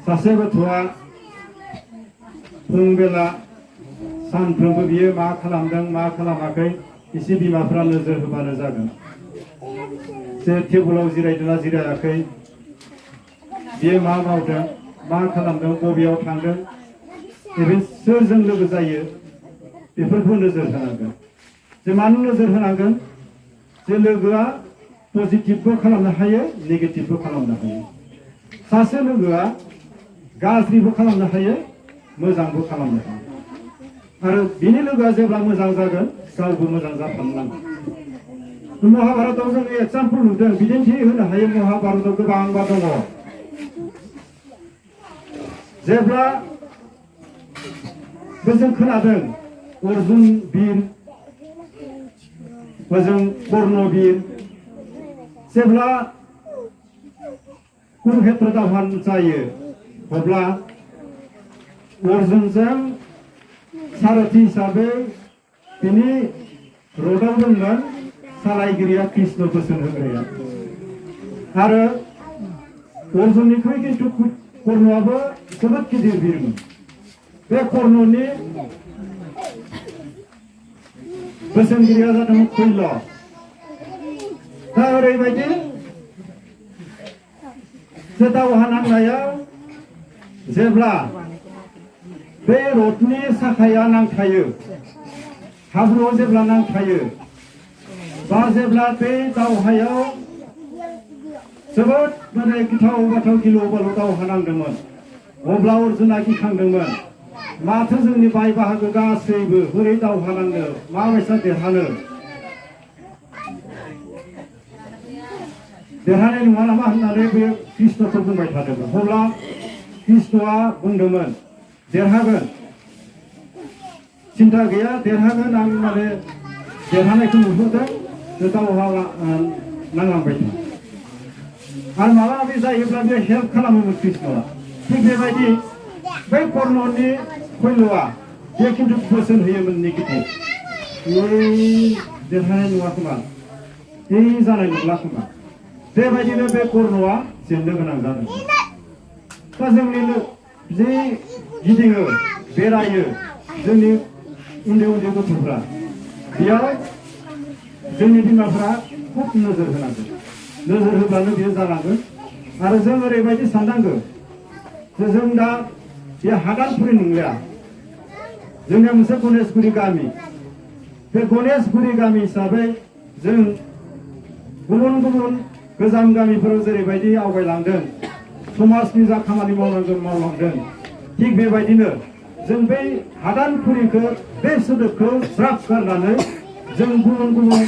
सासे गथ'आ फुं बेला सानफ्रोमबो बियो मा खालामदों मा खालामाखै एसे बिमाफ्रा नोजोर होबानो जागोन। जे टेबोलाव जिरायदोंना जिरायाखै, बियो मा मावदों मा खालामदों बबेयाव थांदों, एबे सोरजों लोगो जायो बेफोरखौ नोजोर होनांगोन। जे मानो नोजोर होनांगोन? जे लोगोआ पजिटिभबो खालामनो हायो नेगेटिभबो खालामनो हायो। सासे लोगोआ गाज्रिबो खालामनो हायो मोजांबो खालामनो हायो। आरो बिनि लोगोआ जेब्ला मोजां जागोन गावबो मोजां जाफानो महाभारतआव जों एग्जाम्पल नुदों, बिदिन्थि होनो हायो। महाभारतआव गोबांबा दङ। जेब्ला जों खोनादों अर्जुन बीर, ओजों कर्ण बीर, जेब्ला कुरुक्षेत्र दावहा जायो अब्ला अर्जुनजों सारथि हिसाबै बिनि रथआव दंमोन सालायगिरिया कृष्ण बोसोन होग्राया। आरो अर्जुननिख्रुइ खिन्थु कर्णआबो जोबोद गिदिर बीरमोन। बे कर्णनि बोसोनगिरिया जादोंमोन शैल। दा ओरैबायदि जे दावहा नांनायाव जेब्ला बे रथनि साखाया नांथायो, हाब्रुआव जेब्ला नांथायो, बा जेब्ला बे दावहायाव जोबोद माने गिथाव बाथाव गिलु बालु दावहा नांदोंमोन, अब्ला अर्जुना गिखांदोंमोन। माथो जोंनि बाय बाहागो गासैबो बोरै दावहा नांनो, माबायसा देरहानो, देरहानाय नङा नामा होननानै बे कृष्णखौ बुंबाय थादोंमोन। अब्ला कृष्णआ बुंदोंमोन देरहागोन, सिन्था गैया देरहागोन, आं माने देरहानायखौ नुहुरदों, दावहा नांलांबाय था। आरो माबा माबि जायोब्ला बे हेल्प खालामोमोन कृष्णआ। थिग बेबायदि बै कर्णनि शैलआ बे खिन्थु बोसोन होयोमोन नेगेटिभ, देरहानाय नङा खोमा, जानाय नंला खोमा। बेबायदिनो बे कर्णआ जेननो गोनां जादों। दा जोंनि जे गिदिङो बेरायो जोंनि उन्दै उन्दै गथ'फ्रा, बेयाव जोंनि बिमाफ्रा खुब नोजोर होनांगोन। नोजोर होब्लानो बियो जालांगोन। आरो जों ओरैबायदि साननांगौ जे जों दा बे हादानफुरि नंलिया, जोंनिया मोनसे गणेशगुरि गामि। बे गणेशगुरि गामि हिसाबै जों गुबुन गुबुन गोजाम गामिफोराव जेरैबायदि आवगायलांदों, समाजनि जा खामानि मावलांदों, थिग बेबायदिनो जों बै हादानफुरिखौ बे सोदोबखौ ज्राब गारनानै जों गुबुन गुबुन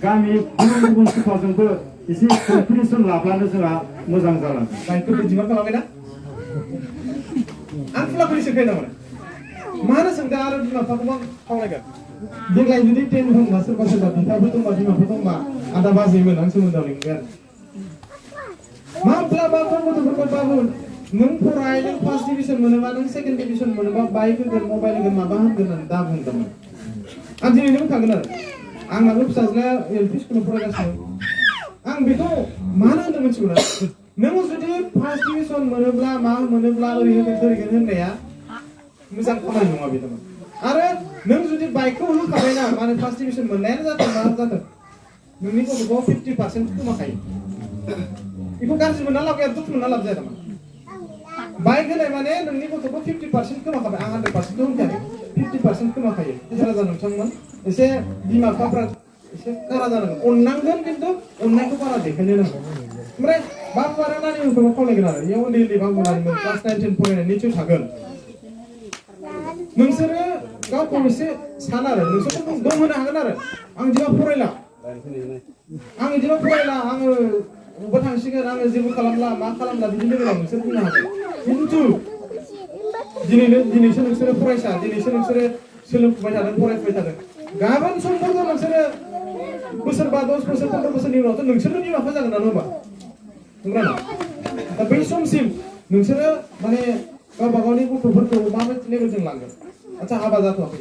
गामि गुबुन गुबुन सुफाजोंबो एसे कम्पिटिसन लाब्लानो जोंहा मोजां जालांगोन। लाइनखौ बिदिमा खालामबायना आं फुलाफुरि सोंखायो नामा? मानो सोंदों आरो बिमा बिफाखौबो खावलायगोन। देग्लाय जुदि 10 दंबा सोरबा सोरबा बिफाफोर दंबा बिमाफोर दंबा आदा बाजैमोन आं सोमोन्दोआव लिंगोन। माब्लाबा गथ'फोरखौ बाबु नों फराय, नों फार्स्ट डिभिजन मोनोबा, नों सेकेन्ड डिभिजन मोनोबा बाइक होगोन, मबाइल होगोन, माबा होगोन होननानै दा बुंदोंमोन। आं दिनैनो बुंखागोन आरो आंनाबो फिसाज्लाया एलपि स्कुलाव फरायगासिनो। आं बेखौ मानो होनदों मिथिगौ ना? नों जुदि फार्स्ट डिभिजन मोनोब्ला मा मोनोब्ला ओरै होगोन ओरैगोन होननाया मोजां खामानि नङा बे थारमाने। आरो नों जुदि बाइकखौ होखाबायना, माने फार्स्ट डिभिजन मोननायानो जाथों मा जाथों, नोंनि गथ'खौ 50% खोमाखायो। बेखौ गाज्रि मोनना लाब गैया, दुखु मोनना लाब जाया थारमाने। बाइक होनाय माने नोंनि गथ'खौ 50% खोमाखाबाय। आं 100% होनखायाखै, 50% खोमाखायो। राजा नोंथांमोन एसे बिमा बिफाफ्रा एसे कारा जानांगोन, अननांगोन, खिन्थु अननायखौ बारा देखायनो नांगौ। ओमफ्राय बाबु आरो नानिफोरखौ खावलायगोन आरो इयाव उन्दै उन्दै बाबु नानिमोन क्लास 9 10 फरायनाय निसय थागोन। नोंसोरो गावखौ एसे सान आरो नोंसोरखौ दम होनो हागोन आरो आं इदिबा फरायला, आङो बबेबा थांसिगोन, आङो जेबो खालामला, मा खालामला, बिदि लोगोआव नोंसोर बुंनो हागोन। खिन्थु दिनैसो नोंसोरो फरायसा, दिनैसो नोंसोरो सोलोंफुबाय थादों, फरायफुबाय थादों। गाबोन समफोरखौ नोंसोरो बोसोरबा 10 बोसोर 15 बोसोरनि उनावथ' नोंसोरनो बिमा बिफा जागोन ना होमबा? नंगौना नङा? दा बै समसिम नोंसोरो माने गावबा गावनि गथ'फोरखौ माबायदि लेभेलजों लांगोन? आচ্ছা हाबा जाथ'वाखै,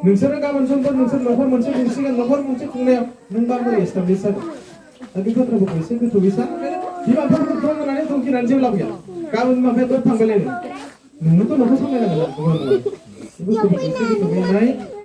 नोंसोरो गाबोन समफोर नोंसोर न'खर मोनसे खुंसिगोन, न'खर मोनसे खुंनायाव नों माबोरै एस्टाब्लिश जागोन? दा बे बाथ्राफोरखौ एसे गोथौयै सान। बिमा बिफाफोरखौ दम होनानै धमकिनानै जेबो लाब गैया। गाबोन माबाया थ' थांबायलायनो नोंनोथ' न'खौ सामलायनांगोन ना नङा नङा बेखौ नाय